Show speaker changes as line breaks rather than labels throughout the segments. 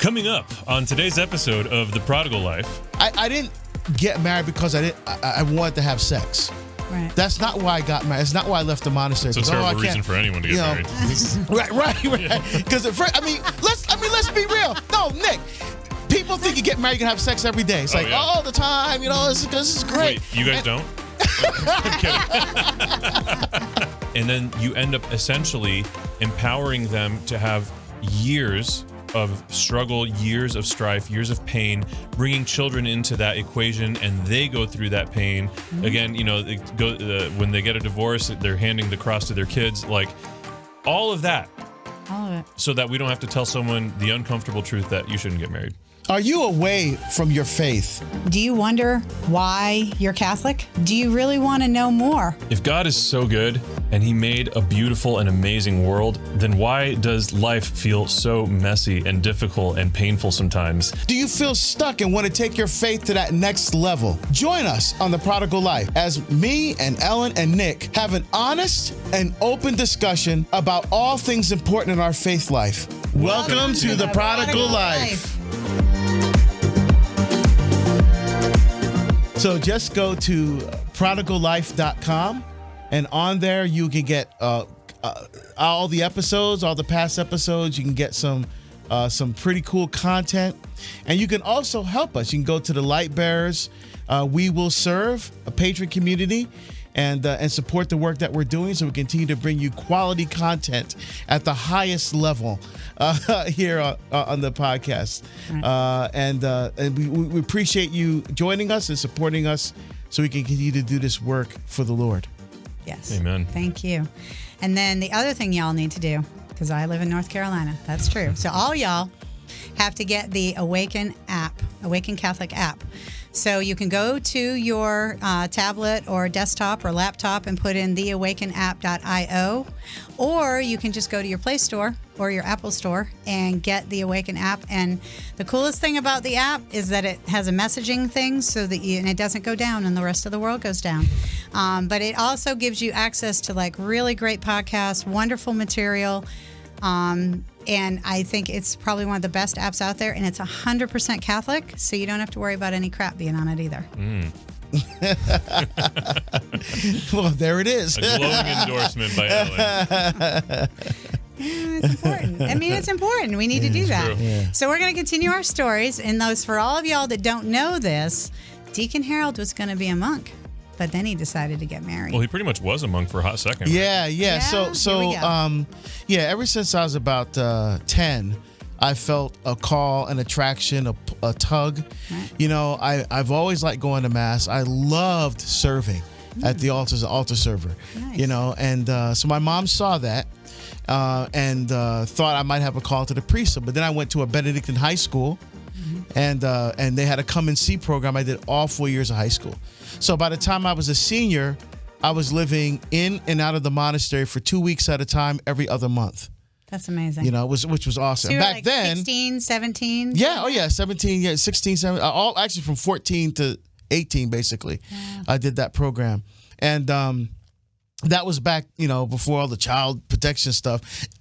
Coming up on today's episode of The Prodigal Life.
I didn't get married because I wanted to have sex.
Right.
That's not why I got married. It's not why I left the monastery.
It's a terrible reason for anyone to get married.
Right. Because let's be real. No, Nick. People think you get married, you can have sex every day. It's all the time. This is great.
Wait, you guys don't? I'm kidding. And then you end up essentially empowering them to have years of struggle, years of strife, years of pain, bringing children into that equation, and they go through that pain. Mm-hmm. Again, when they get a divorce, they're handing the cross to their kids. Like, all of that.
All of it.
So that we don't have to tell someone the uncomfortable truth that you shouldn't get married.
Are you away from your faith?
Do you wonder why you're Catholic? Do you really want to know more?
If God is so good and he made a beautiful and amazing world, then why does life feel so messy and difficult and painful sometimes?
Do you feel stuck and want to take your faith to that next level? Join us on The Prodigal Life as me and Ellen and Nick have an honest and open discussion about all things important in our faith life. Welcome to The Prodigal Life. So just go to prodigallife.com, and on there you can get all the episodes, all the past episodes. You can get some pretty cool content, and you can also help us. You can go to the Light Bearers. We will serve a patron community and support the work that we're doing, so we continue to bring you quality content at the highest level here on the podcast. Right. And we appreciate you joining us and supporting us, so we can continue to do this work for the Lord.
Yes.
Amen.
Thank you. And then the other thing y'all need to do, because I live in North Carolina, that's true. So all y'all have to get the Awaken app, Awaken Catholic App. So you can go to your tablet or desktop or laptop and put in theawakenapp.io, or you can just go to your Play Store or your Apple Store and get the Awaken app. And the coolest thing about the app is that it has a messaging thing, so that and it doesn't go down and the rest of the world goes down. But it also gives you access to like really great podcasts, wonderful material. And I think it's probably one of the best apps out there, and it's 100% Catholic, so you don't have to worry about any crap being on it either.
Well, there it is.
A glowing endorsement by Ellen.
It's important. I mean, it's important. We need to do that.
Yeah.
So we're going to continue our stories, and those, for all of y'all that don't know this, Deacon Harold was going to be a monk, but then he decided to get married.
Well, he pretty much was a monk for a hot second.
Yeah. So ever since I was about 10, I felt a call, an attraction, a tug. Right. I've always liked going to Mass. I loved serving at the altar as an altar server. Nice. So my mom saw that and thought I might have a call to the priesthood. But then I went to a Benedictine high school, and they had a come and see program. I did all 4 years of high school. So by the time I was a senior, I was living in and out of the monastery for 2 weeks at a time, every other month.
That's amazing.
Which was awesome.
So you were
back
like
then,
16, 17?
Yeah, 17, 16, 17, all actually from 14 to 18, basically. Yeah. I did that program. And that was back, before all the child protection stuff.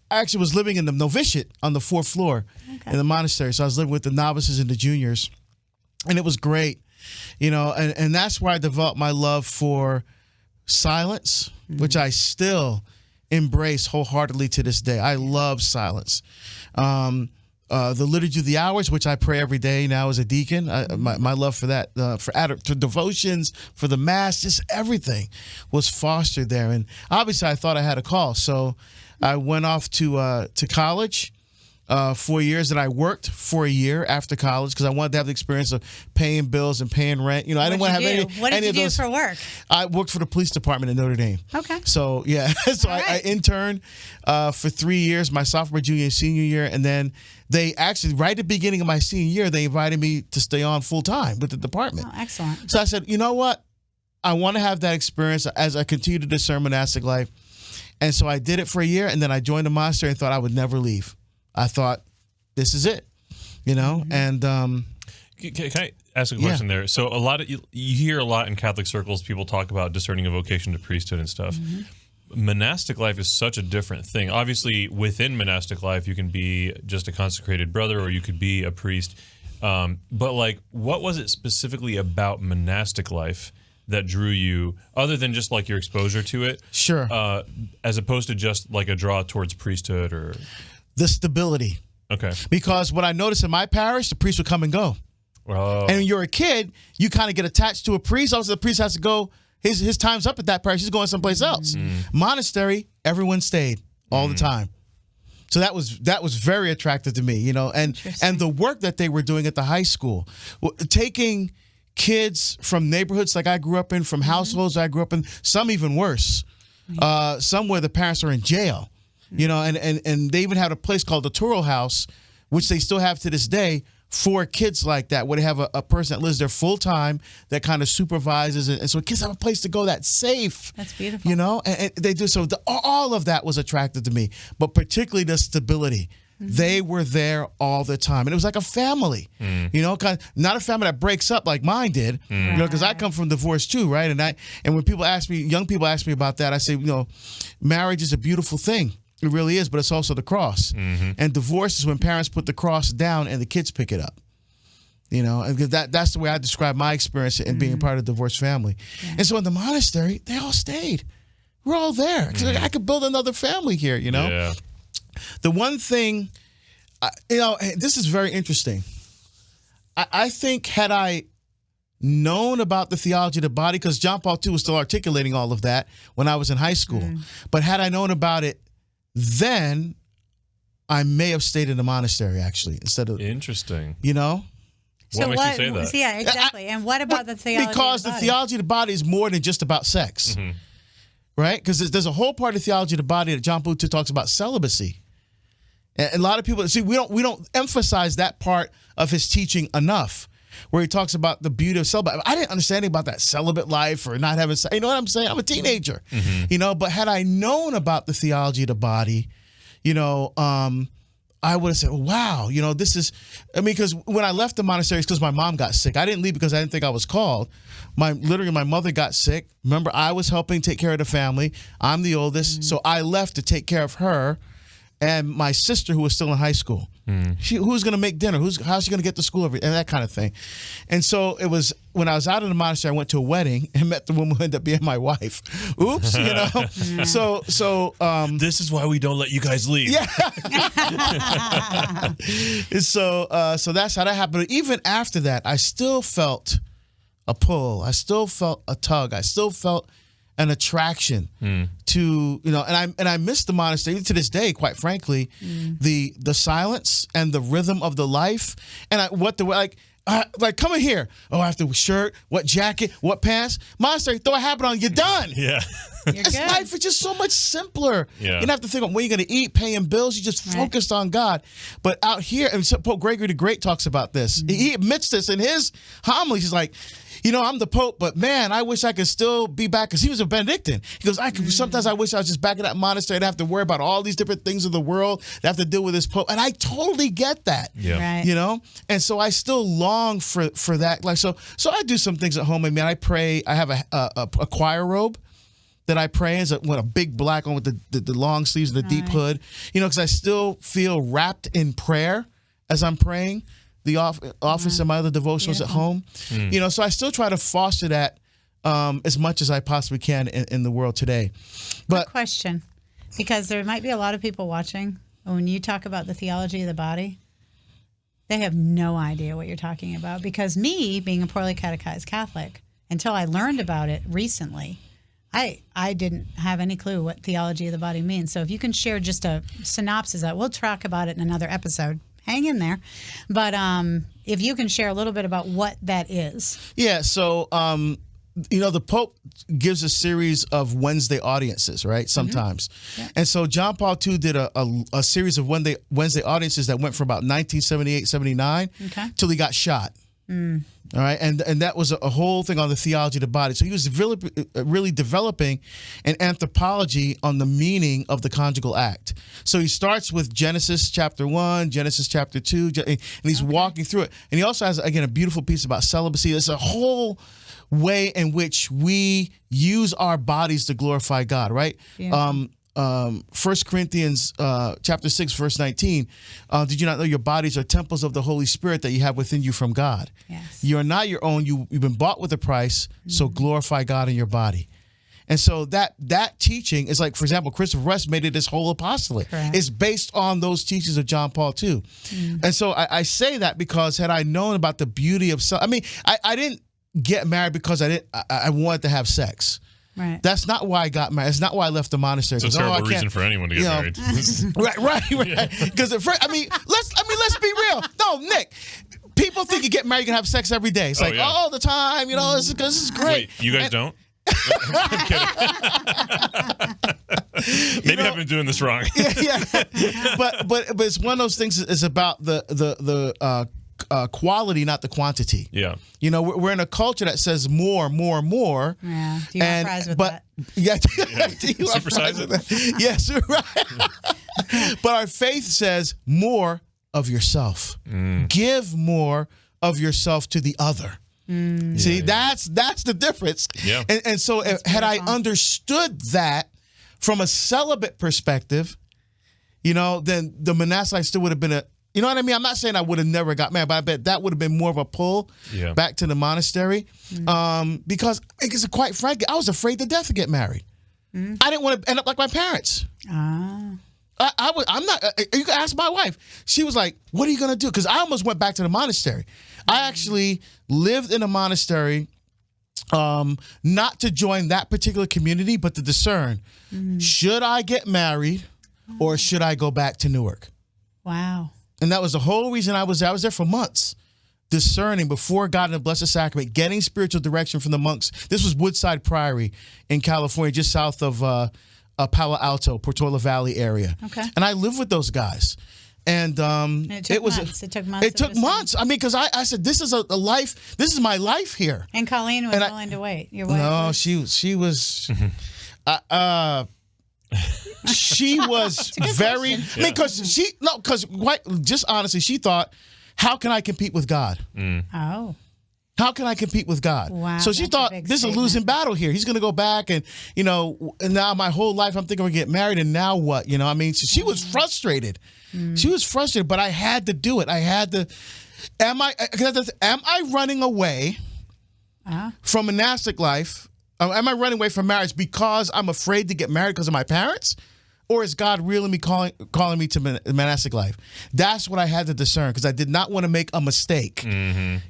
I actually was living in the novitiate on the 4th floor in the monastery. So I was living with the novices and the juniors. And it was great, and that's where I developed my love for silence, which I still embrace wholeheartedly to this day. I love silence. The Liturgy of the Hours, which I pray every day now as a deacon, my love for that, for devotions, for the Mass, just everything was fostered there. And obviously I thought I had a call. So I went off to college. 4 years, and I worked for a year after college because I wanted to have the experience of paying bills and paying rent. I didn't want to have any.
What did you do for work?
I worked for the police department in Notre Dame.
Okay.
So yeah, I interned for 3 years, my sophomore, junior, and senior year, and then they actually, right at the beginning of my senior year, they invited me to stay on full time with the department.
Oh, excellent.
So I said, you know what? I want to have that experience as I continue to discern monastic life, and so I did it for a year, and then I joined the monastery and thought I would never leave. I thought, this is it, and
can I ask a question there? So a lot of you hear a lot in Catholic circles, people talk about discerning a vocation to priesthood and stuff. monastic life is such a different thing. Obviously, within monastic life, you can be just a consecrated brother, or you could be a priest. But like, what was it specifically about monastic life that drew you, other than just like your exposure to it?
Sure.
As opposed to just like a draw towards priesthood or
The stability.
Okay.
Because what I noticed in my parish, the priest would come and go.
Oh.
And when you're a kid, you kind of get attached to a priest. Also, the priest has to go. His time's up at that parish. He's going someplace else. Monastery, everyone stayed all the time. So that was very attractive to me, you know. And the work that they were doing at the high school, taking kids from neighborhoods like I grew up in, from households I grew up in, some even worse, some where the parents are in jail, you know. And they even had a place called the Torre house, which they still have to this day, for kids like that, where they have a person that lives there full time that kind of supervises, and so kids have a place to go that's safe.
That's beautiful.
You know, and they do. So all of that was attractive to me, but particularly the stability. They were there all the time, and it was like a family. You know, kind of, not a family that breaks up like mine did. You know, because I come from divorce too, right? And when people ask me, young people ask me about that, I say, you know, marriage is a beautiful thing. It really is, but it's also the cross. And divorce is when parents put the cross down and the kids pick it up. You know, and that's the way I describe my experience in being part of a divorced family. And so in the monastery, they all stayed. We're all there. I could build another family here, you know?
Yeah.
The one thing, you know, this is very interesting. I think had I known about the theology of the body, because John Paul II was still articulating all of that when I was in high school, but had I known about it then, I may have stayed in the monastery, actually, instead of...
Interesting.
You know?
What makes you say that?
Yeah, exactly. And what about the theology
Because
of the
the theology of the body is more than just about sex. Right? Because there's a whole part of theology of the body that John Paul II talks about celibacy. And a lot of people... See, we don't emphasize that part of his teaching enough, where he talks about the beauty of celibacy. I didn't understand anything about that celibate life or not having sex. You know what I'm saying? I'm a teenager. You know, but had I known about the theology of the body, you know, I would have said, wow, you know, this is, I mean, because when I left the monastery, it's because my mom got sick. I didn't leave because I didn't think I was called. Literally, my mother got sick. Remember, I was helping take care of the family. I'm the oldest, so I left to take care of her and my sister, who was still in high school. Who's going to make dinner? How's she going to get to school? And that kind of thing. And so it was, when I was out of the monastery, I went to a wedding and met the woman who ended up being my wife. Oops, you know? So
this is why we don't let you guys leave.
Yeah. So that's how that happened. Even after that, I still felt a pull. I still felt a tug. I still felt an attraction to, you know, and I miss the monastery to this day, quite frankly, the silence and the rhythm of the life, and like coming here. Oh, I have to shirt, what jacket, what pants. Monastery, throw a habit on, you're done.
Yeah.
Life is just so much simpler.
Yeah.
You don't have to think about when you're going to eat, paying bills. You just focused on God. But out here, and so Pope Gregory the Great talks about this. He admits this in his homilies. He's like, you know, I'm the Pope, but man, I wish I could still be back, because he was a Benedictine. He goes, sometimes I wish I was just back in that monastery and have to worry about all these different things of the world that have to deal with this Pope. And I totally get that.
Yeah.
Right.
You know? And so I still long for that. Like, so I do some things at home. I mean, I pray. I have a choir robe that I pray in, with a big black one with the long sleeves and the deep hood. You know, because I still feel wrapped in prayer as I'm praying. The office and my other devotionals at home. You know, so I still try to foster that as much as I possibly can in the world today. But
Good question, because there might be a lot of people watching. When you talk about the theology of the body, they have no idea what you're talking about. Because me, being a poorly catechized Catholic, until I learned about it recently, I didn't have any clue what theology of the body means. So if you can share just a synopsis, we'll talk about it in another episode. Hang in there. But if you can share a little bit about what that is. Yeah,
so, you know, the Pope gives a series of Wednesday audiences, right, sometimes. And so John Paul II did a series of Wednesday audiences that went from about 1978, 79 till he got shot. All right, and that was a whole thing on the theology of the body. So he was really developing an anthropology on the meaning of the conjugal act. So he starts with Genesis chapter 1, Genesis chapter 2, and he's walking through it. And he also has, again, a beautiful piece about celibacy. There's a whole way in which we use our bodies to glorify God, right? Yeah. 1 Corinthians chapter 6, verse 19, did you not know your bodies are temples of the Holy Spirit that you have within you from God?
Yes.
You are not your own. You've been bought with a price, so glorify God in your body. And so that teaching is like, for example, Christopher West made it his whole apostolate.
Correct.
It's based on those teachings of John Paul II. And so I say that because had I known about the beauty of I didn't get married because I wanted to have sex.
Right.
That's not why I got married. It's not why I left the monastery.
It's a terrible reason for anyone to get married.
Right. Because let's be real. No, Nick. People think you get married, you can have sex every day. It's all the time. This is great.
Wait, you guys don't? I'm kidding. Maybe I've been doing this wrong.
Yeah. But it's one of those things. Is about the quality, not the quantity.
Yeah.
We're in a culture that says more.
Yeah. Do you want fries with that?
Yeah.
Supersize it?
Yes, right. But our faith says more of yourself. Give more of yourself to the other. See, that's the difference.
Yeah.
And so had I understood that from a celibate perspective, then the monastic life still would have been you know what I mean? I'm not saying I would have never got married, but I bet that would have been more of a pull back to the monastery. Because quite frankly, I was afraid to death to get married. I didn't want to end up like my parents. I'm not. You can ask my wife. She was like, "What are you going to do?" Because I almost went back to the monastery. I actually lived in a monastery, not to join that particular community, but to discern: should I get married, or should I go back to Newark?
Wow.
And that was the whole reason I was there. I was there for months, discerning before God in the Blessed Sacrament, getting spiritual direction from the monks. This was Woodside Priory in California, just south of Palo Alto, Portola Valley area.
Okay.
And I lived with those guys. And
it took months.
It took months. I mean, because I said, this is a life. This is my life here.
And Colleen was willing to wait. Your wife?
No, she was. She was very.
Question.
I mean, because just honestly, she thought, how can I compete with God?
Oh.
How can I compete with God?
Wow,
so she thought this is a losing battle here. He's going to go back and now my whole life I'm thinking we're going to get married, and now what? So she was frustrated. She was frustrated, but I had to do it. I had to. Am I running away from monastic life? Am I running away from marriage because I'm afraid to get married because of my parents? Or is God really calling me to monastic life? That's what I had to discern, because I did not want to make a mistake. And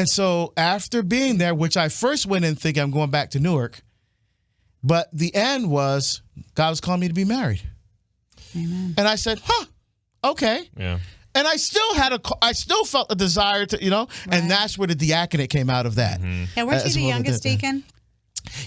so after being there, which I first went in thinking I'm going back to Newark, but the end was God was calling me to be married.
Amen.
And I said, okay.
Yeah.
And I still felt a desire to, and that's where the diaconate came out of that.
Yeah, weren't you the youngest deacon?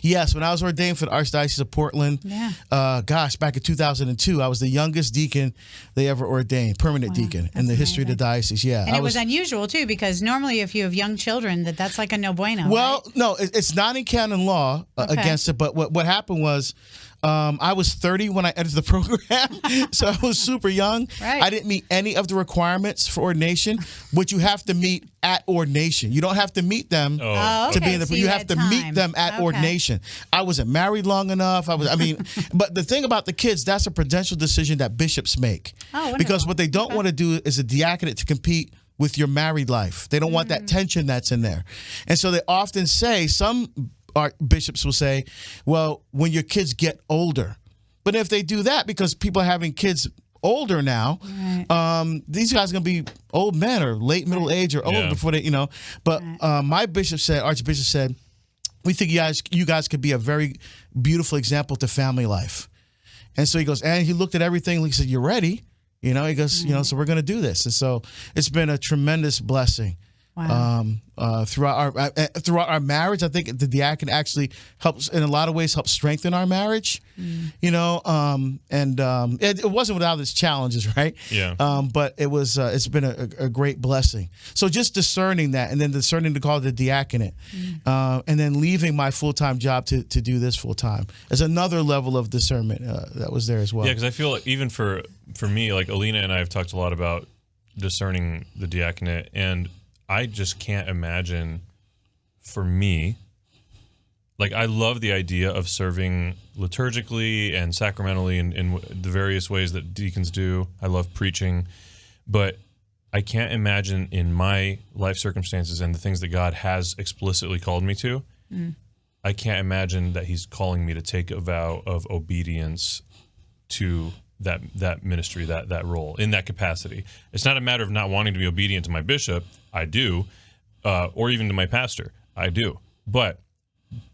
Yes, when I was ordained for the Archdiocese of Portland, back in 2002, I was the youngest deacon they ever ordained, permanent deacon in the history of the diocese. Yeah,
and it was unusual too, because normally if you have young children, that's like a no bueno.
Well,
right?
no, it's not in canon law against it. But what happened was, I was 30 when I entered the program, so I was super young.
Right.
I didn't meet any of the requirements for ordination, which you have to meet at ordination. You don't have to meet them to be in the.
So
you have to meet them at ordination. I wasn't married long enough. But the thing about the kids, that's a prudential decision that bishops make. Because what they don't want to do is a diaconate to compete with your married life. They don't want that tension that's in there, and so they often say some. Bishops will say, well, when your kids get older. But if they do that, because people are having kids older now, these guys are going to be old men or late middle age or older before they, But my Archbishop said, we think you guys could be a very beautiful example to family life. And so he goes, and he looked at everything. He said, you're ready. He goes, so we're going to do this. And so it's been a tremendous blessing. throughout our marriage. I think the diaconate actually helps in a lot of ways, helps strengthen our marriage. You know, it wasn't without its challenges, right?
Yeah.
But it's been a great blessing. So just discerning that, and then discerning to call it the diaconate, and then leaving my full-time job to do this full-time is another level of discernment that was there as well.
Yeah, because I feel like even for me, like Alina and I have talked a lot about discerning the diaconate, and I just can't imagine for me, like I love the idea of serving liturgically and sacramentally in the various ways that deacons do. I love preaching, but I can't imagine in my life circumstances and the things that God has explicitly called me to, I can't imagine that he's calling me to take a vow of obedience to that ministry, that role, in that capacity. It's not a matter of not wanting to be obedient to my bishop. I do, or even to my pastor. I do. But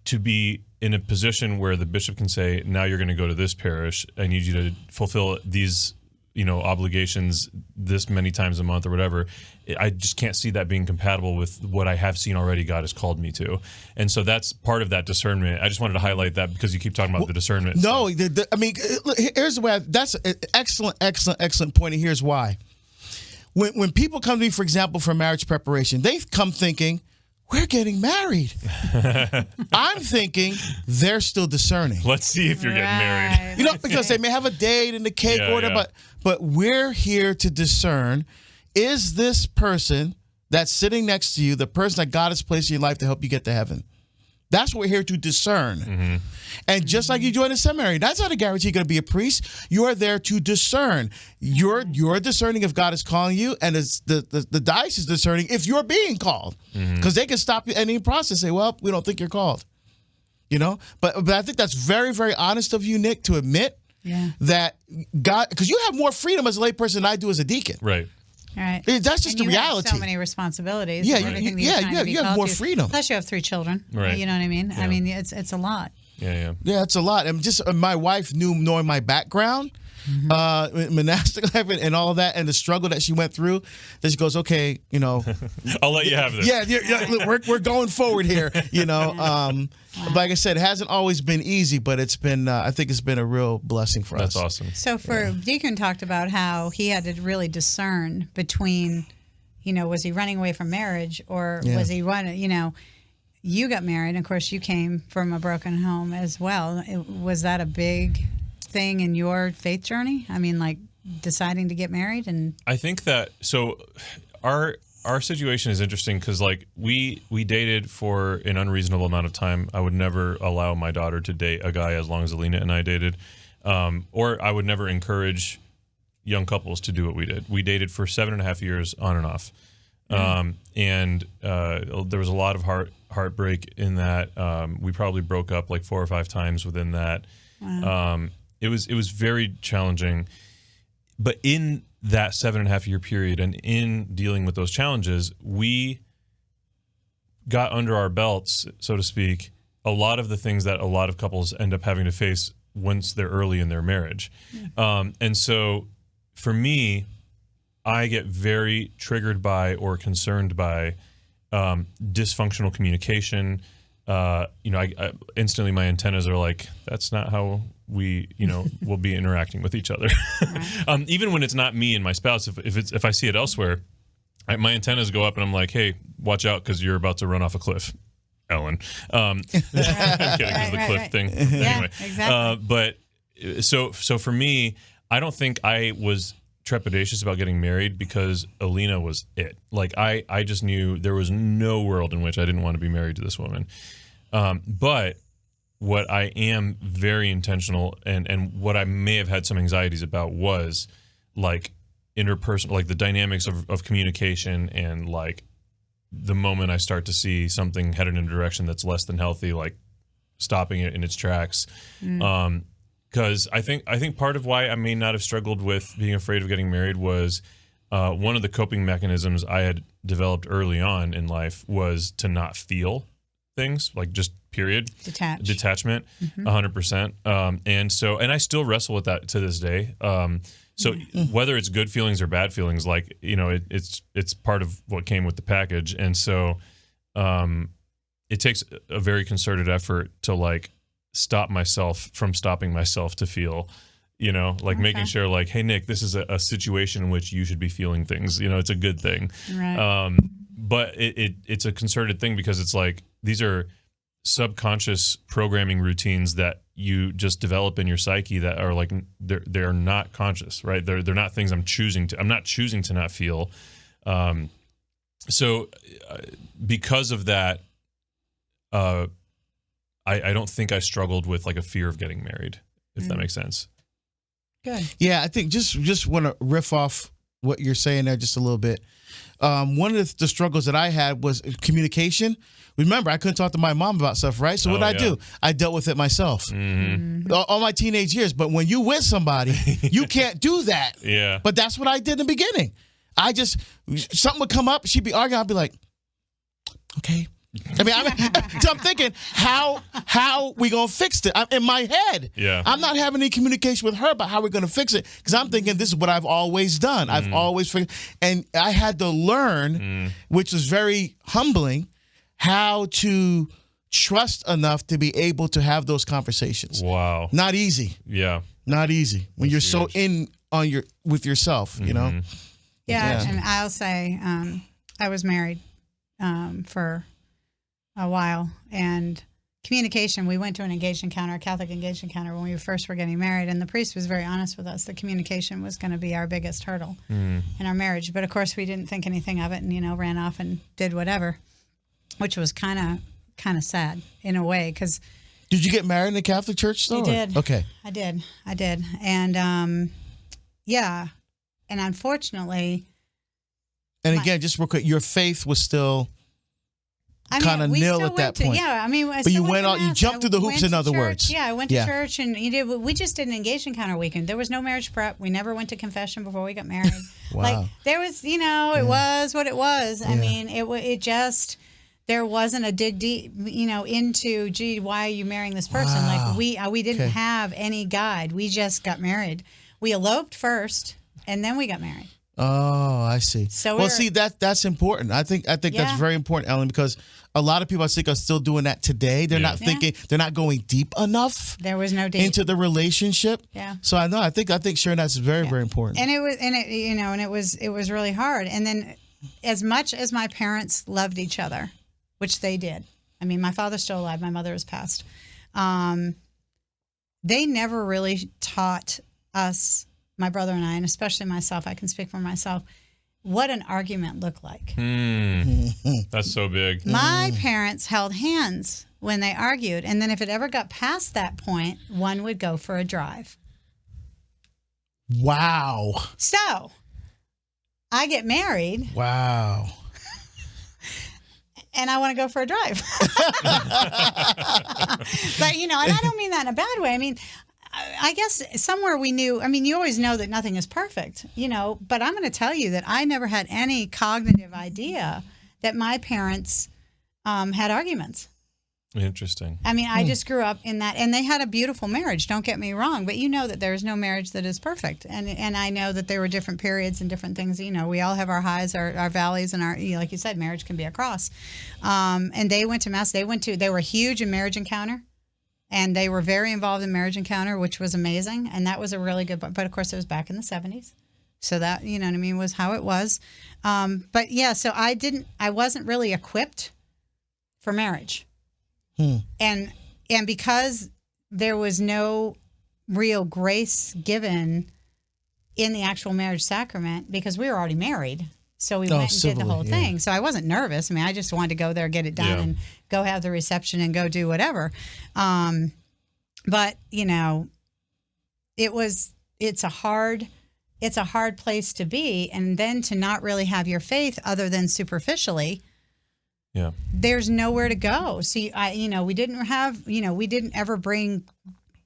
to be in a position where the bishop can say, now you're going to go to this parish, I need you to fulfill these, obligations this many times a month or whatever, I just can't see that being compatible with what I have seen already God has called me to. And so that's part of that discernment. I just wanted to highlight that because you keep talking about the discernment.
No, here's the way. That's an excellent point, and here's why. When people come to me, for example, for marriage preparation, they come thinking, we're getting married. I'm thinking they're still discerning.
Let's see if you're getting married.
Because they may have a date and the cake order, but we're here to discern, is this person that's sitting next to you the person that God has placed in your life to help you get to heaven? That's what we're here to discern. And just like you join a seminary, that's not a guarantee you're going to be a priest. You are there to discern. You're discerning if God is calling you, and it's the diocese is discerning if you're being called. Because they can stop you in any process and say, well, we don't think you're called. But I think that's very, very honest of you, Nick, to admit that God, because you have more freedom as a layperson than I do as a deacon.
Right.
All right.
That's just the reality.
Have so many responsibilities.
Yeah,
you
have more freedom.
Plus, you have 3 children.
Right.
You know what I mean?
Yeah.
I mean, it's a lot.
Yeah, it's a lot. And just my wife knowing my background, monastic life and all of that, and the struggle that she went through, that she goes, okay,
I'll let you have this.
Yeah, we're going forward here, Like I said, it hasn't always been easy, but it's been, I think it's been a real blessing for us.
That's awesome.
So Deacon talked about how he had to really discern between, was he running away from marriage or was he running, you got married, and of course you came from a broken home as well. Was that a big thing in your faith journey? I mean, like deciding to get married? And
I think that, so our situation is interesting because like we dated for an unreasonable amount of time. I would never allow my daughter to date a guy as long as Alina and I dated, or I would never encourage young couples to do what we did. We dated for 7.5 years on and off. And there was a lot of heartbreak in that. We probably broke up like 4 or 5 times within that.
wow.
It was very challenging, but in that 7.5 year period and in dealing with those challenges, we got under our belts, so to speak, a lot of the things that a lot of couples end up having to face once they're early in their marriage. And so for me, I get very triggered by or concerned by dysfunctional communication. I instantly my antennas are like, that's not how we, will be interacting with each other. Even when it's not me and my spouse, if I see it elsewhere, my antennas go up and I'm like, hey, watch out because you're about to run off a cliff, Ellen. I'm kidding, because the cliff thing.
Yeah,
Anyway,
exactly.
but so for me, I don't think I was trepidatious about getting married because Alina was it. Like I just knew there was no world in which I didn't want to be married to this woman. But what I am very intentional and what I may have had some anxieties about was like interpersonal, like the dynamics of communication, and like the moment I start to see something headed in a direction that's less than healthy, like stopping it in its tracks. Because I think part of why I may not have struggled with being afraid of getting married was one of the coping mechanisms I had developed early on in life was to not feel things, like just period. Detachment, 100%. And I still wrestle with that to this day. So whether it's good feelings or bad feelings, like, it's part of what came with the package. And so it takes a very concerted effort to like stop myself from stopping myself to feel, making sure like, hey, Nick, this is a situation in which you should be feeling things. It's a good thing.
Right.
But it's a concerted thing because it's like these are subconscious programming routines that you just develop in your psyche that are like they're not conscious, right? They're not things I'm not choosing to not feel. So because of that, I don't think I struggled with like a fear of getting married, if that makes sense.
Good.
Yeah, I think just want to riff off what you're saying there just a little bit. One of the struggles that I had was communication. Remember, I couldn't talk to my mom about stuff, right? So what did I do? I dealt with it myself all my teenage years. But when you with somebody, you can't do that.
Yeah.
But that's what I did in the beginning. Something would come up, she'd be arguing, I'd be like, okay. So I'm thinking, how we gonna fix it? I'm in my head.
Yeah.
I'm not having any communication with her about how we're gonna fix it because I'm thinking this is what I've always done. I've always figured, and I had to learn, which was very humbling, how to trust enough to be able to have those conversations.
Wow.
Not easy.
Yeah.
Not easy when
That's
you're
huge.
so in on with yourself.
Yeah,
Yeah.
and I'll say I was married for a while, and communication, we went to an engaged encounter, a Catholic engaged encounter when we first were getting married, and the priest was very honest with us that communication was going to be our biggest hurdle in our marriage. But of course we didn't think anything of it and ran off and did whatever, which was kind of sad in a way because
Did you get married in the Catholic Church though?
I did.
Okay.
I did. And yeah, and unfortunately,
And again, just real quick, your faith was still kind of
we
nil
still
at that
went to,
point.
yeah, I mean, I
But
still
you
went
went
to
out, you
Mass.
jumped through the
I
hoops,
went
in
to
other
church.
words.
Yeah, I went to
Yeah.
church, and we just did an engaged encounter weekend. There was no marriage prep. We never went to confession before we got married.
Wow.
Like there was, it was what it was. I mean, it just. There wasn't a dig deep, into, gee, why are you marrying this person?
Wow.
Like we didn't have any guide. We just got married. We eloped first, and then we got married.
Oh, I see.
So
well, see that's important. I think that's very important, Ellen, because a lot of people I think are still doing that today. They're not thinking, they're not going deep enough.
There was no deep
into the relationship.
Yeah.
So I know. I think sharing that's very very important.
And it was really hard. And then, as much as my parents loved each other, which they did. I mean, my father's still alive. My mother has passed. They never really taught us, my brother and I, and especially myself, I can speak for myself, what an argument looked like.
That's so big.
My parents held hands when they argued. And then if it ever got past that point, one would go for a drive.
Wow.
So I get married.
Wow.
And I want to go for a drive. But, and I don't mean that in a bad way. I mean, I guess somewhere we knew, you always know that nothing is perfect, but I'm going to tell you that I never had any cognitive idea that my parents had arguments.
Interesting.
I just grew up in that, and they had a beautiful marriage, don't get me wrong, but that there's no marriage that is perfect. And I know that there were different periods and different things, we all have our highs, our valleys, and our, like you said, marriage can be a cross. And they went to Mass, they were huge in Marriage Encounter, and they were very involved in Marriage Encounter, which was amazing. And that was a really good, but of course it was back in the 70s. So that, was how it was. But yeah, so I wasn't really equipped for marriage. And because there was no real grace given in the actual marriage sacrament, because we were already married, so we went and did the whole thing. So I wasn't nervous. I just wanted to go there, get it done, and go have the reception and go do whatever. But it's a hard place to be, and then to not really have your faith other than superficially.
Yeah.
There's nowhere to go. See, we didn't ever bring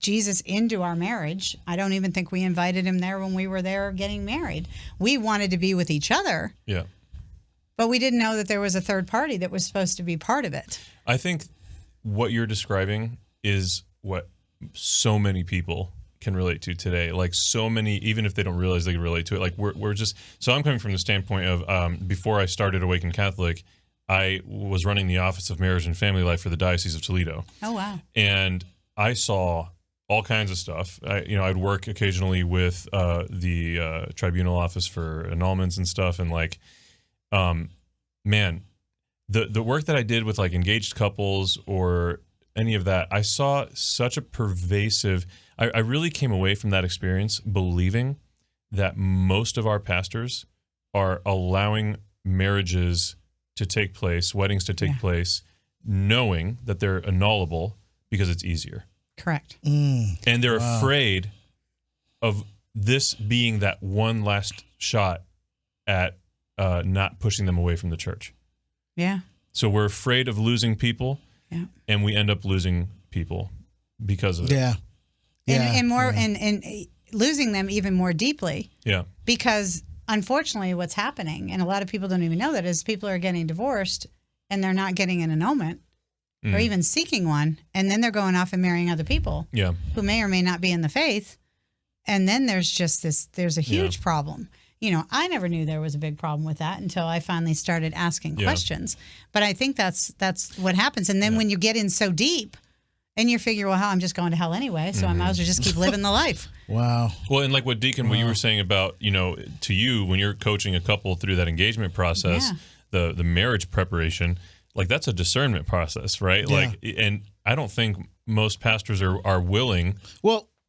Jesus into our marriage. I don't even think we invited him there when we were there getting married. We wanted to be with each other.
Yeah.
But we didn't know that there was a third party that was supposed to be part of it.
I think what you're describing is what so many people can relate to today. Like so many, even if they don't realize they can relate to it. Like we're just. So I'm coming from the standpoint of before I started Awaken Catholic, I was running the Office of Marriage and Family Life for the Diocese of Toledo.
Oh wow!
And I saw all kinds of stuff. I'd work occasionally with the tribunal office for annulments and stuff, and like, man, the work that I did with like engaged couples or any of that, I saw such a pervasive. I really came away from that experience believing that most of our pastors are allowing marriages to take place, weddings to take place, knowing that they're annullable because it's easier.
Correct.
And they're afraid of this being that one last shot at not pushing them away from the church.
Yeah.
So we're afraid of losing people, and we end up losing people because of it.
Yeah.
And losing them even more deeply.
Yeah.
Because unfortunately, what's happening, and a lot of people don't even know that, is people are getting divorced and they're not getting an annulment or even seeking one, and then they're going off and marrying other people who may or may not be in the faith. And then there's a huge problem. You know, I never knew there was a big problem with that until I finally started asking questions. But I think that's what happens. And then when you get in so deep and you figure, well, I'm just going to hell anyway, so I might as well just keep living the life.
Wow.
Well, and like what Deacon, what you were saying about, you know, to you, when you're coaching a couple through that engagement process, the marriage preparation, like that's a discernment process, right?
Yeah.
Like, and I don't think most pastors are willing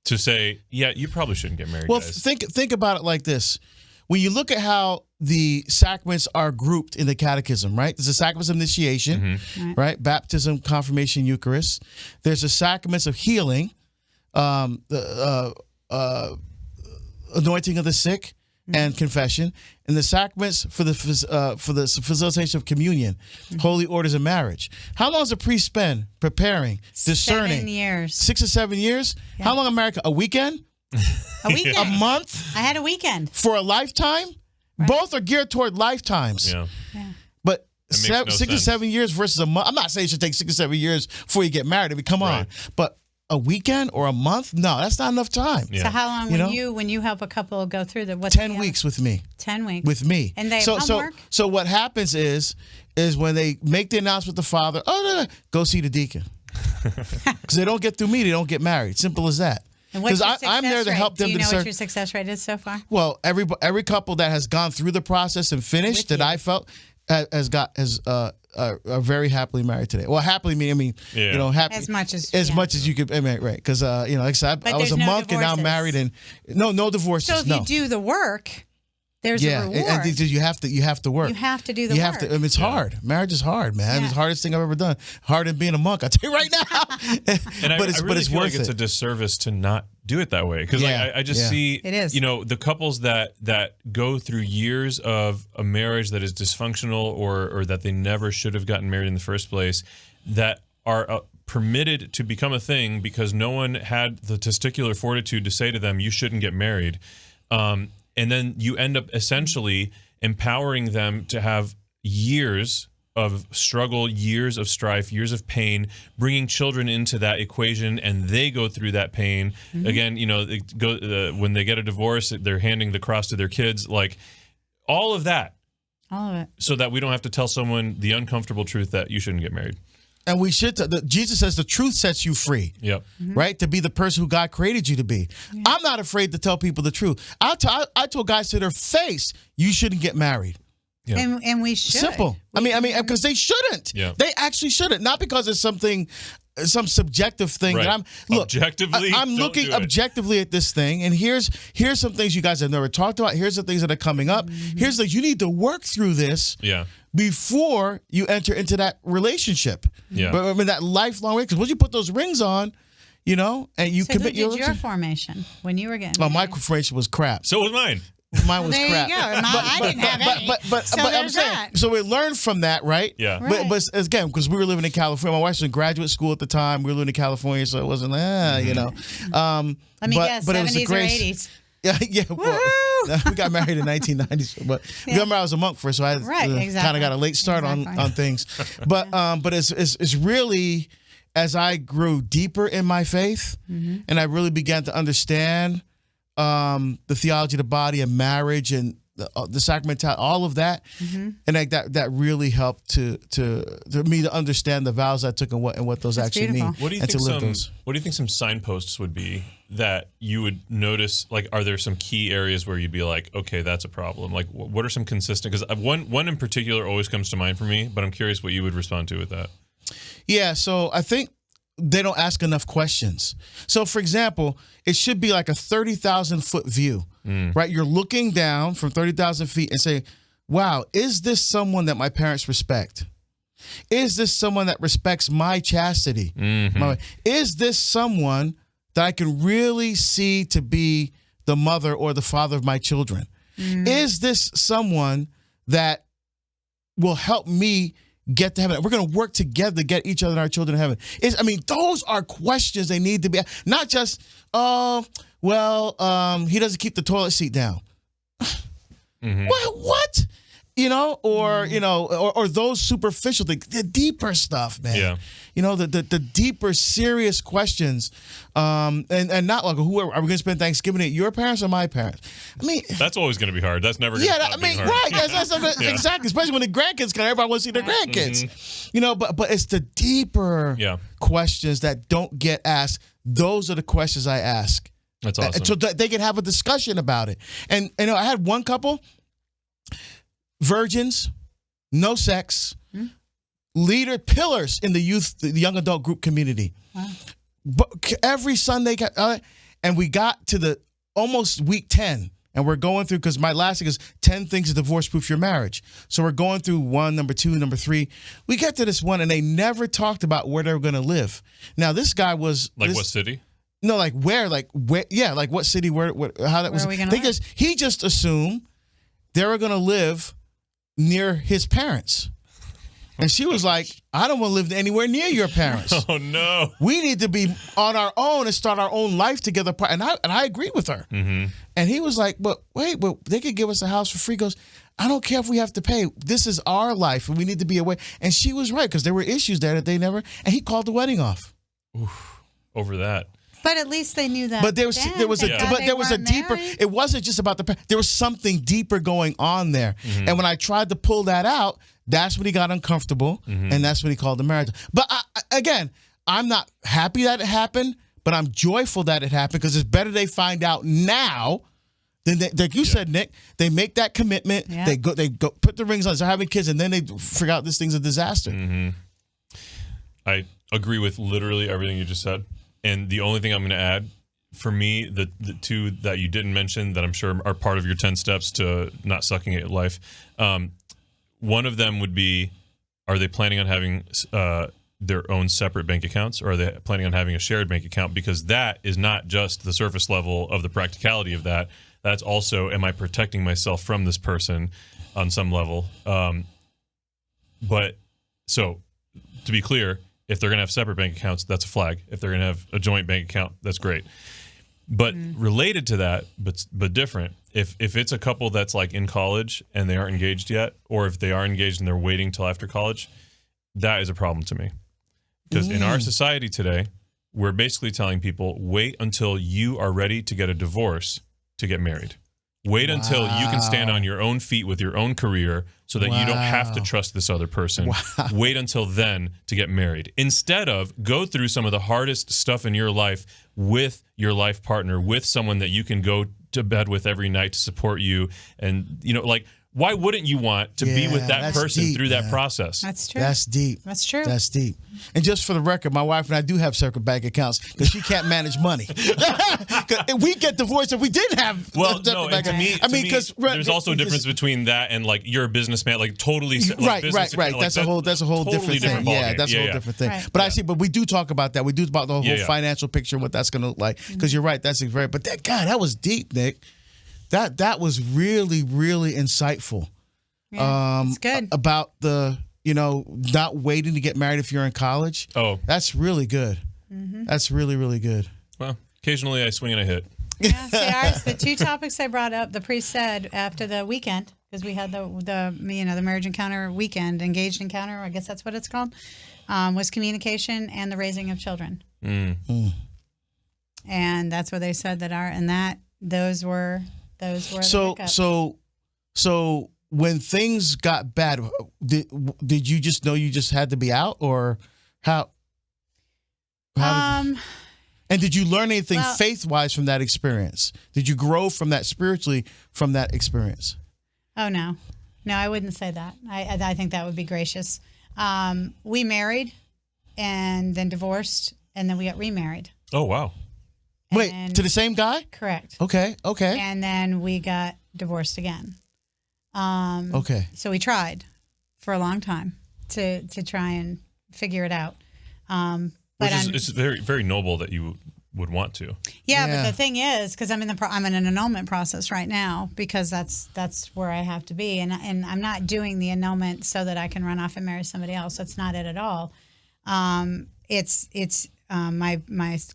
to say, yeah, you probably shouldn't get married, guys.
Think about it like this. When you look at how the sacraments are grouped in the catechism, right? There's a sacrament of initiation, right? Baptism, confirmation, Eucharist. There's the sacraments of healing, the anointing of the sick, and confession, and the sacraments for the facilitation of communion, holy orders of marriage. How long does a priest spend preparing, discerning?
7 years.
6 or 7 years. Yeah. How long America? A weekend?
A weekend.
A month?
I had a weekend.
For a lifetime? Right. Both are geared toward lifetimes.
Yeah.
But
no
6
sense.
or 7 years versus a month. I'm not saying it should take 6 or 7 years before you get married. I mean, come on. But a weekend or a month? No, that's not enough time.
Yeah. So how long when you help a couple go through the
10 weeks with me.
10 weeks
with me.
And they have homework?
So what happens is when they make the announcement with the father, go see the deacon. Because they don't get through me, they don't get married. Simple as that.
Because
I'm there to help them.
Do you know what your success rate is so far?
Well, every couple that has gone through the process and finished I felt are very happily married today. Well, happily mean you know, happy
as much as
you could. I mean, right? Because you know, like I said, I was a monk and now I'm married, and no divorces.
So if you do the work, there's a reward.
And you have to work.
You have to do the work.
I mean, it's hard. Marriage is hard, man. It's the hardest thing I've ever done. Harder than being a monk, I tell you right now.
And I really feel like it's a disservice to not do it that way, because I just see
it is.
You know, the couples that go through years of a marriage that is dysfunctional or that they never should have gotten married in the first place, that are permitted to become a thing because no one had the testicular fortitude to say to them, you shouldn't get married. And then you end up essentially empowering them to have years of struggle, years of strife, years of pain, bringing children into that equation, and they go through that pain. Again, you know, when they get a divorce, they're handing the cross to their kids, like all of that.
All of it.
So that we don't have to tell someone the uncomfortable truth that you shouldn't get married.
And we should. Jesus says the truth sets you free.
Yep.
Right? To be the person who God created you to be. Yeah. I'm not afraid to tell people the truth. I told guys to their face, you shouldn't get married.
Yep.
And we should.
Simple. I mean, because they shouldn't.
Yeah.
They actually shouldn't. Not because it's some subjective thing that I'm looking objectively at this thing, and here's some things you guys have never talked about. Here's the things that are coming up. Here's you need to work through this.
Yeah.
Before you enter into that relationship.
Yeah.
But I mean, that lifelong way, because once you put those rings on, you know, and you commit
your formation when you were getting
married? My formation was crap.
So was mine.
Mine was
there
crap.
You go. I didn't have any.
But I'm saying, so we learned from that, right?
Yeah.
Right.
But again, because we were living in California, my wife was in graduate school at the time. We were living in California, so it wasn't, you know.
Let me guess, 70s or 80s.
Yeah. Well, we got married in 1990s, but remember I was a monk first, so I kind of got a late start on things. But it's really, as I grew deeper in my faith, and I really began to understand the theology of the body and marriage and the sacramental, all of that, and like that really helped to me to understand the vows I took and what those
That's
actually
beautiful.
mean.
What do you
and
think
to live those.
What do you think some signposts would be that you would notice? Like, are there some key areas where you'd be like, okay, that's a problem? Like, what are some consistent? Because one in particular always comes to mind for me, but I'm curious what you would respond to with that.
Yeah, so I think they don't ask enough questions. So, for example, it should be like a 30,000-foot view, right? You're looking down from 30,000 feet and say, wow, is this someone that my parents respect? Is this someone that respects my chastity? Is this someone that I can really see to be the mother or the father of my children? Is this someone that will help me get to heaven? We're going to work together to get each other and our children to heaven. Those are questions they need to be asked. Not just, he doesn't keep the toilet seat down. What? Or those superficial things, the deeper stuff, man.
Yeah.
The deeper, serious questions, and not like, are we going to spend Thanksgiving at your parents or my parents?
That's always going to be hard. That's never going to stop being hard.
Right. That's exactly. Especially when the grandkids come, everybody wants to see their grandkids. But it's the deeper questions that don't get asked. Those are the questions I ask.
That's awesome.
So that they can have a discussion about it. And I had one couple, virgins, no sex, pillars in the young adult group community.
Wow.
But every Sunday, and we got to the almost week 10, and we're going through, because my last thing is 10 things to divorce-proof your marriage. So we're going through 1, number 2, number 3. We get to this one, and they never talked about where they were going to live. Now, this guy was...
Like what city?
No, like where, like what city, how that was. He just assumed they were going to live near his parents. And she was like, I don't want to live anywhere near your parents.
Oh, no.
We need to be on our own and start our own life together. And I agreed with her. And he was like, but they could give us a house for free. He goes, I don't care if we have to pay. This is our life, and we need to be away. And she was right, because there were issues there that they never, and he called the wedding off.
Oof, over that.
But at least they knew that.
But there was a deeper. It wasn't just about there was something deeper going on there. And when I tried to pull that out, that's when he got uncomfortable, and that's when he called the marriage. But again, I'm not happy that it happened, but I'm joyful that it happened, because it's better they find out now than like you said, Nick. They make that commitment. Yeah. They go put the rings on. They're having kids, and then they figure out this thing's a disaster.
I agree with literally everything you just said. And the only thing I'm going to add, for me, the two that you didn't mention that I'm sure are part of your 10 steps to not sucking at life, one of them would be, are they planning on having their own separate bank accounts, or are they planning on having a shared bank account? Because that is not just the surface level of the practicality of that. That's also, am I protecting myself from this person on some level? But so, to be clear, if they're going to have separate bank accounts, that's a flag. If they're going to have a joint bank account, that's great. But related to that, but different, if it's a couple that's like in college and they aren't engaged yet, or if they are engaged and they're waiting till after college, that is a problem to me. Because in our society today, we're basically telling people, wait until you are ready to get a divorce to get married. Wait until you can stand on your own feet with your own career so that you don't have to trust this other person. Wait until then to get married. Instead of go through some of the hardest stuff in your life with your life partner, with someone that you can go to bed with every night to support you. And, why wouldn't you want to be with that person deep, through that process?
That's true.
That's deep.
That's true.
That's deep. And just for the record, my wife and I do have separate bank accounts because she can't manage money. We get divorced if we didn't have separate bank accounts.
To me, because there's also a difference between that and like you're a businessman, like totally
right. That's a whole different thing. Yeah, that's a whole different thing. Right. But we do talk about that. We do about the whole financial picture and what that's going to look like. Because you're right, that's very. But that was deep, Nick. That was really, really insightful.
Yeah, it's good.
About the, not waiting to get married if you're in college.
Oh.
That's really good. Mm-hmm. That's really, really good.
Well, occasionally I swing and I hit.
Yeah, see, the two topics I brought up, the priest said after the weekend, because we had the marriage encounter weekend, engaged encounter. I guess that's what it's called. Was communication and the raising of children. And that's what they said those were the hiccups.
So when things got bad, did you just know you just had to be out, or how and did you learn anything faith-wise from that experience? Did you grow from that spiritually from that experience?
Oh, no, I wouldn't say that. I think that would be gracious. We married and then divorced, and then we got remarried.
Oh, wow.
Wait, to the same guy?
Correct.
Okay.
And then we got divorced again.
Okay.
So we tried for a long time to try and figure it out.
It's very, very noble that you would want to.
Yeah, but the thing is, because I'm in an annulment process right now, because that's where I have to be, and I'm not doing the annulment so that I can run off and marry somebody else. That's not it at all. My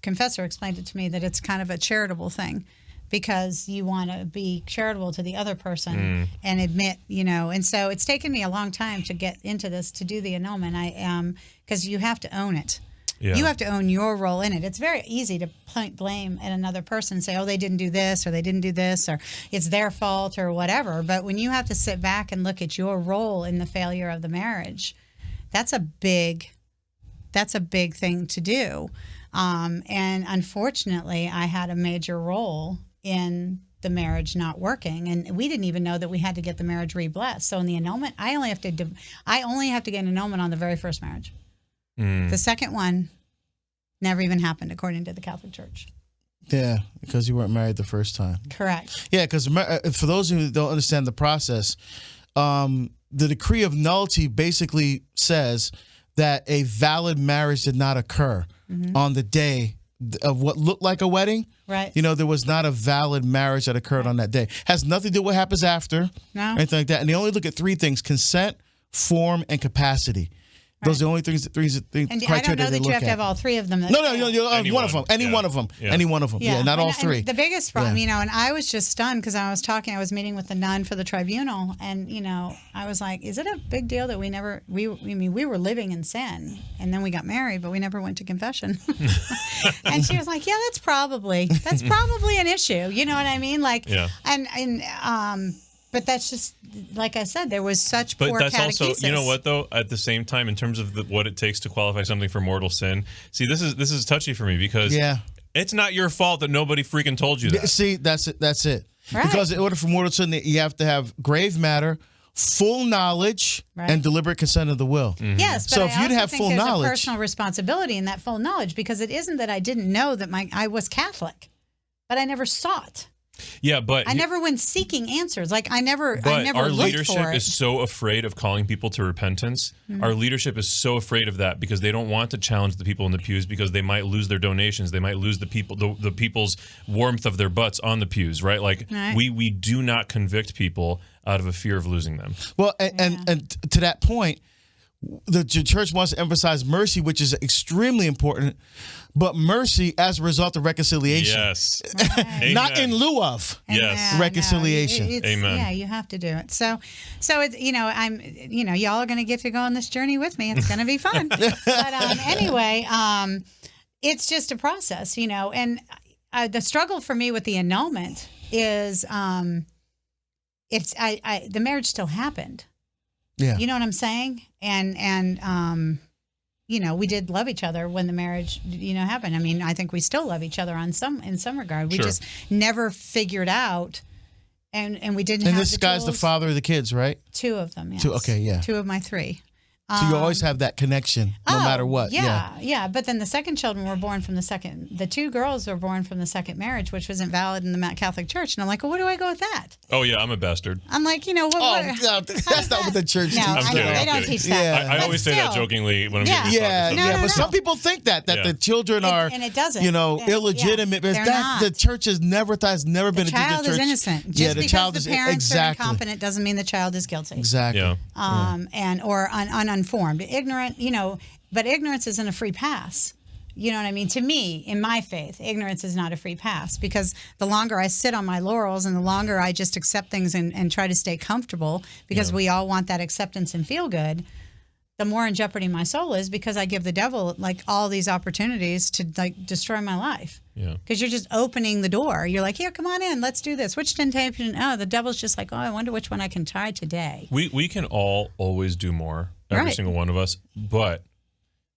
confessor explained it to me that it's kind of a charitable thing, because you want to be charitable to the other person and admit, and so it's taken me a long time to get into this, to do the annulment. Because you have to own it. Yeah. You have to own your role in it. It's very easy to point blame at another person and say, oh, they didn't do this, or they didn't do this, or it's their fault, or whatever. But when you have to sit back and look at your role in the failure of the marriage, that's a big thing to do. And unfortunately, I had a major role in the marriage not working, and we didn't even know that we had to get the marriage re-blessed. So in the annulment, I only have to get an annulment on the very first marriage. The second one never even happened, according to the Catholic Church.
Yeah, because you weren't married the first time.
Correct.
Yeah, because for those who don't understand the process, the decree of nullity basically says that a valid marriage did not occur on the day of what looked like a wedding.
Right.
There was not a valid marriage that occurred on that day. Has nothing to do with what happens after.
No.
Anything like that. And they only look at three things: consent, form, and capacity. Those are the only things.
And
criteria
I don't know that you have to have all three of them.
No, one of them. Any one of them. Any one of them. Yeah, not all three.
And the biggest problem, and I was just stunned, because I was meeting with the nun for the tribunal, and I was like, is it a big deal that we were living in sin, and then we got married, but we never went to confession. And she was like, yeah, that's probably an issue. You know what I mean? Like, but that's just, like I said, there was such poor catechesis. But that's also,
you know what, though? At the same time, in terms of what it takes to qualify something for mortal sin, see, this is touchy for me, because it's not your fault that nobody freaking told you that.
See, that's it.
Right.
Because in order for mortal sin, you have to have grave matter, full knowledge, and deliberate consent of the will.
Mm-hmm. Yes, but
so
I
if you'd
also
have
think
full
there's
knowledge,
a personal responsibility in that full knowledge, because it isn't that I didn't know that I was Catholic, but I never sought.
Yeah, but
I never went seeking answers. Like I never
our
looked
leadership
for it.
is so afraid of calling people to repentance. Mm-hmm. Our leadership is so afraid of that, because they don't want to challenge the people in the pews, because they might lose their donations. They might lose the people's warmth of their butts on the pews, right? Like we do not convict people out of a fear of losing them.
Well, and to that point, the church wants to emphasize mercy, which is extremely important, but mercy as a result of reconciliation.
Yes.
Right.
Not in lieu of reconciliation.
Amen.
Yeah, you have to do it. So it's, y'all are going to get to go on this journey with me. It's going to be fun. But anyway, it's just a process, and the struggle for me with the annulment is the marriage still happened.
Yeah.
You know what I'm saying? And we did love each other when the marriage, happened. I mean, I think we still love each other in some regard. We just never figured out, and we didn't have the tools.
And this guy's the father of the kids, right?
Two of them, yes.
Two, okay, yeah.
Two of my three.
So you always have that connection, no matter what.
Yeah. But then the second children were born from the two girls were born from the second marriage, which wasn't valid in the Catholic Church. And I'm like, well, where do I go with that?
Oh, yeah, I'm a bastard.
I'm like, what?
No, that's not what the church teaches.
No, they don't teach that.
I always say that jokingly when I'm giving
talk. But some people think that the children are,
and it doesn't.
Illegitimate.
They're not.
The church has never been
the child is innocent. Just because the parents are incompetent doesn't mean the child is guilty.
Exactly.
Yeah. Or uninformed, ignorant. But ignorance isn't a free pass. You know what I mean? To me, in my faith, ignorance is not a free pass, because the longer I sit on my laurels and the longer I just accept things and try to stay comfortable, because we all want that acceptance and feel good, the more in jeopardy my soul is, because I give the devil like all these opportunities to like destroy my life.
Yeah.
Because you're just opening the door. You're like, here, come on in, let's do this. Which temptation? Oh, the devil's just like, oh, I wonder which one I can try today.
We can all always do more, every single one of us, but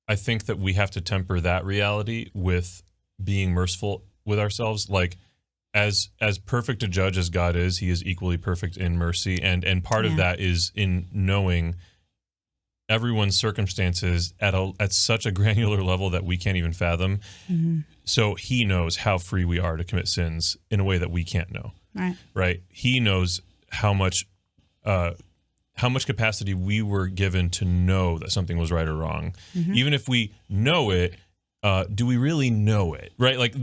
I think that we have to temper that reality with being merciful with ourselves. Like, as perfect a judge as God is, he is equally perfect in mercy. And part of that is in knowing everyone's circumstances at such a granular level that we can't even fathom. Mm-hmm. So he knows how free we are to commit sins in a way that we can't know. Right? He knows how much capacity we were given to know that something was right or wrong. Mm-hmm. Even if we know it, do we really know it? Right? Like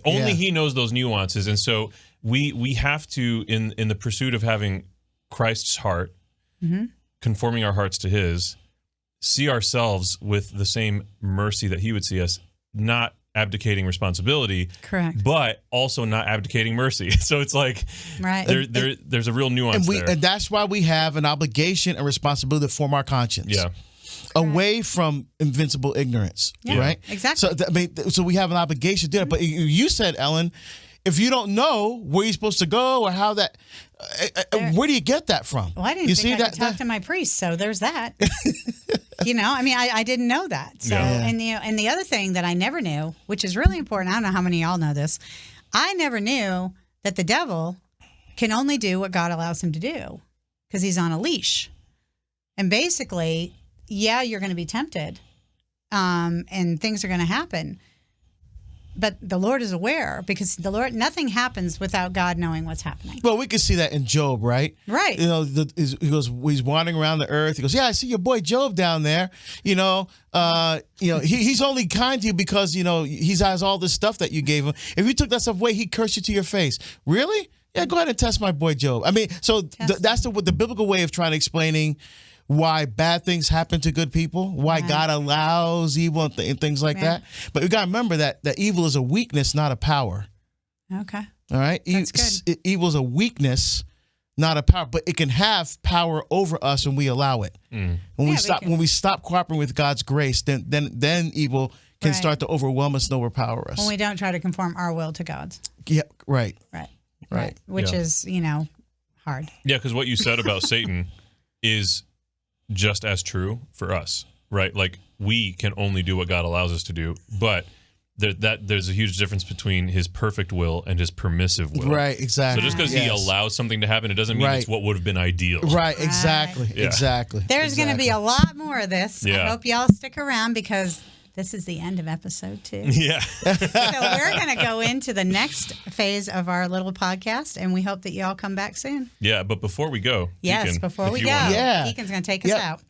only he knows those nuances. And so we have to, in the pursuit of having Christ's heart, conforming our hearts to his, see ourselves with the same mercy that he would see us, not abdicating responsibility, correct, but also not abdicating mercy. So it's like there's a real nuance there.
And that's why we have an obligation and responsibility to form our conscience.
Yeah.
Away from invincible ignorance, right?
Exactly.
So we have an obligation to do that. But you said, Ellen, if you don't know where you're supposed to go or how that, where do you get that from?
Well, I didn't think I could talk to my priest, so there's that. I didn't know that. So, and the other thing that I never knew, which is really important, I don't know how many of y'all know this, I never knew that the devil can only do what God allows him to do, because he's on a leash. And basically, you're going to be tempted, and things are going to happen. But the Lord is aware, because nothing happens without God knowing what's happening.
Well, we can see that in Job, right?
Right.
He goes, he's wandering around the earth. He goes, I see your boy Job down there. He's only kind to you because, he has all this stuff that you gave him. If you took that stuff away, he'd curse you to your face. Really? Yeah, go ahead and test my boy Job. I mean, so that's the biblical way of trying to explaining why bad things happen to good people, why God allows evil and things like that. But we got to remember that evil is a weakness, not a power.
Okay.
All right?
That's good.
Evil is a weakness, not a power, but it can have power over us when we allow it. When we stop cooperating with God's grace, then evil can start to overwhelm us and overpower us.
When we don't try to conform our will to God's.
Yeah, right.
Right. Which is, hard.
Yeah, because what you said about Satan is just as true for us, right? Like, we can only do what God allows us to do, but there's a huge difference between his perfect will and his permissive will.
Right, exactly.
So just because he allows something to happen, it doesn't mean it's what would have been ideal.
Right, exactly.
Yeah.
Exactly.
There's going to be a lot more of this.
Yeah.
I hope y'all stick around, because this is the end of episode 2.
Yeah.
So we're going to go into the next phase of our little podcast, and we hope that y'all come back soon.
Yeah, but before we go,
yes,
Deacon,
before we go, Deacon's going to take us out.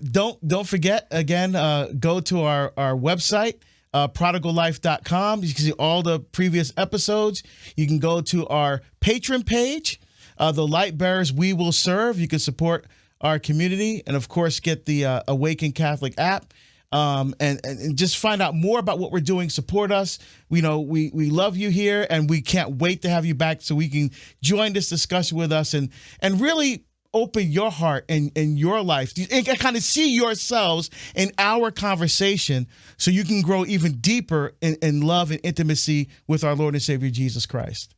Don't forget, again, go to our website, prodigallife.com. You can see all the previous episodes. You can go to our Patreon page, the Light Bearers We Will Serve. You can support our community, and of course get the Awaken Catholic app. And just find out more about what we're doing. Support us. We love you here, and we can't wait to have you back so we can join this discussion with us and really open your heart and your life and kind of see yourselves in our conversation, so you can grow even deeper in love and intimacy with our Lord and Savior Jesus Christ.